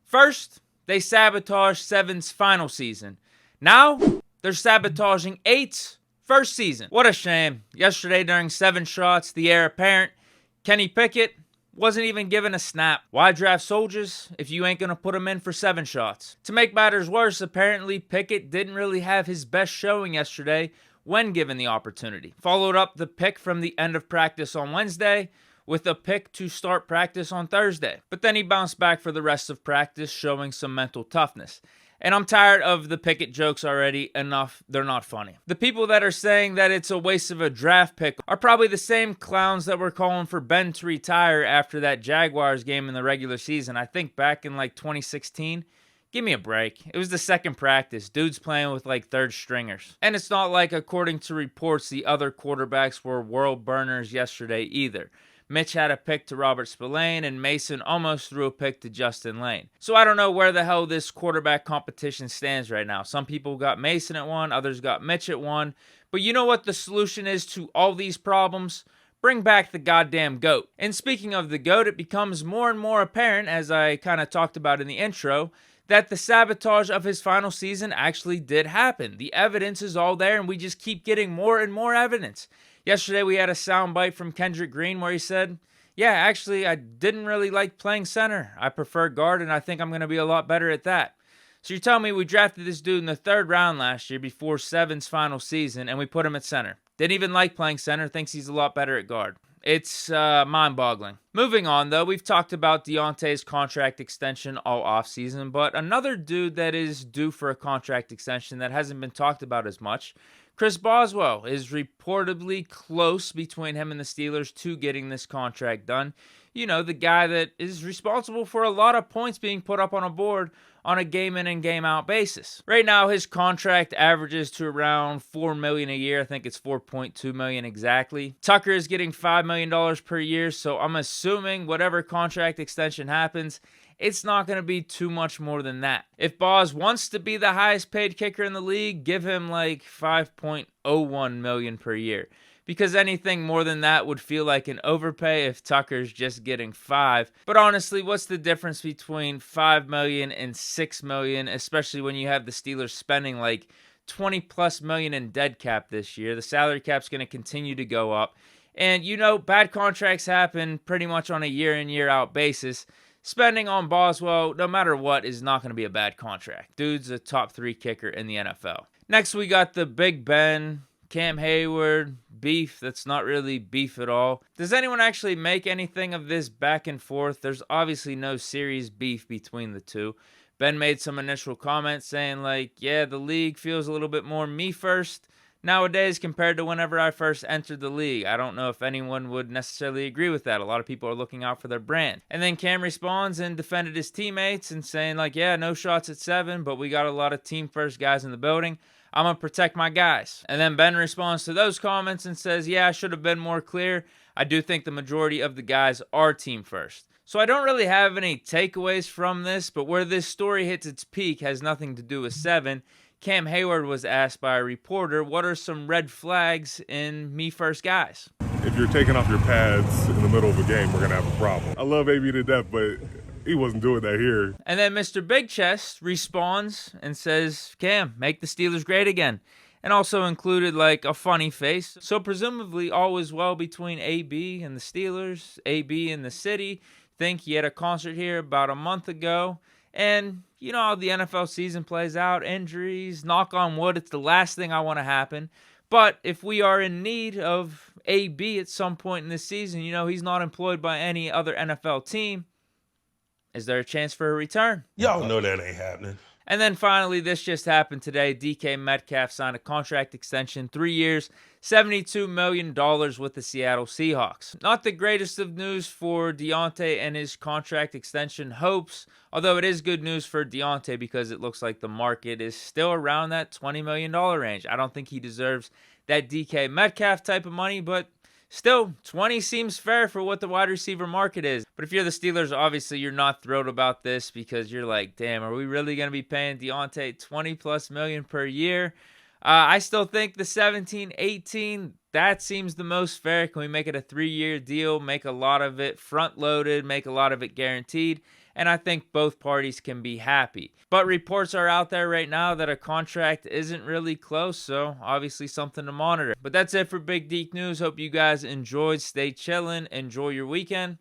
First, they sabotaged 7's final season. Now, they're sabotaging 8's first season. What a shame. Yesterday during 7 shots, the heir apparent, Kenny Pickett, wasn't even given a snap. Why draft soldiers if you ain't gonna put them in for 7 shots? To make matters worse, apparently Pickett didn't really have his best showing yesterday when given the opportunity. Followed up the pick from the end of practice on Wednesday with a pick to start practice on Thursday. But then he bounced back for the rest of practice, showing some mental toughness. And I'm tired of the Pickett jokes already. Enough, they're not funny. The people that are saying that it's a waste of a draft pick are probably the same clowns that were calling for Ben to retire after that Jaguars game in the regular season. I think back in like 2016. Give me a break. It was the second practice. Dude's playing with like third stringers. And it's not like, according to reports, the other quarterbacks were world burners yesterday either. Mitch had a pick to Robert Spillane, and Mason almost threw a pick to Justin Lane. So I don't know where the hell this quarterback competition stands right now. Some people got Mason at 1, others got Mitch at 1. But you know what the solution is to all these problems? Bring back the goddamn GOAT. And speaking of the GOAT, it becomes more and more apparent, as I kind of talked about in the intro, that the sabotage of his final season actually did happen. The evidence is all there, and we just keep getting more and more evidence. Yesterday, we had a soundbite from Kendrick Green where he said, yeah, actually, I didn't really like playing center. I prefer guard, and I think I'm going to be a lot better at that. So you're telling me we drafted this dude in the 3rd round last year before 7's final season, and we put him at center. Didn't even like playing center, thinks he's a lot better at guard. It's mind-boggling. Moving on, though, we've talked about Deontay's contract extension all offseason, but another dude that is due for a contract extension that hasn't been talked about as much, Chris Boswell, is reportedly close between him and the Steelers to getting this contract done. You know, the guy that is responsible for a lot of points being put up on a board on a game-in and game-out basis. Right now, his contract averages to around $4 million a year. I think it's $4.2 million exactly. Tucker is getting $5 million per year, so I'm assuming whatever contract extension happens, it's not going to be too much more than that. If Boz wants to be the highest paid kicker in the league, give him like $5.01 million per year. Because anything more than that would feel like an overpay if Tucker's just getting $5 million. But honestly, what's the difference between $5 million and $6 million, especially when you have the Steelers spending like $20+ million in dead cap this year? The salary cap's going to continue to go up. And you know, bad contracts happen pretty much on a year in, year out basis. Spending on Boswell, no matter what, is not going to be a bad contract. Dude's a top 3 kicker in the NFL. Next, we got the Big Ben, Cam Hayward beef that's not really beef at all. Does anyone actually make anything of this back and forth? There's obviously no serious beef between the two. Ben made some initial comments saying like, yeah, the league feels a little bit more me first nowadays compared to whenever I first entered the league. I don't know if anyone would necessarily agree with that. A lot of people are looking out for their brand. And then Cam responds and defended his teammates and saying like, yeah, no shots at 7, but we got a lot of team first guys in the building. I'm going to protect my guys. And then Ben responds to those comments and says, yeah, I should have been more clear. I do think the majority of the guys are team first. So I don't really have any takeaways from this, but where this story hits its peak has nothing to do with 7. Cam Hayward was asked by a reporter, what are some red flags in me first guys? If you're taking off your pads in the middle of a game, we're going to have a problem. I love AB to death, but he wasn't doing that here. And then Mr. Big Chest responds and says, Cam, make the Steelers great again. And also included like a funny face. So presumably all is well between AB and the Steelers, AB and the city. Think he had a concert here about a month ago. And you know how the NFL season plays out, injuries, knock on wood, it's the last thing I want to happen. But if we are in need of AB at some point in this season, you know, he's not employed by any other NFL team. Is there a chance for a return? Y'all know that ain't happening. And then finally, this just happened today. DK Metcalf signed a contract extension, 3 years, $72 million with the Seattle Seahawks. Not the greatest of news for Deontay and his contract extension hopes, although it is good news for Deontay because it looks like the market is still around that $20 million range. I don't think he deserves that DK Metcalf type of money, but still, 20 seems fair for what the wide receiver market is. But if you're the Steelers, obviously you're not thrilled about this because you're like, damn, are we really going to be paying Deontay $20+ million per year? I still think the 17, 18, that seems the most fair. Can we make it a 3-year deal, make a lot of it front-loaded, make a lot of it guaranteed, and I think both parties can be happy. But reports are out there right now that a contract isn't really close, so obviously something to monitor. But that's it for Big Deke News. Hope you guys enjoyed. Stay chillin'. Enjoy your weekend.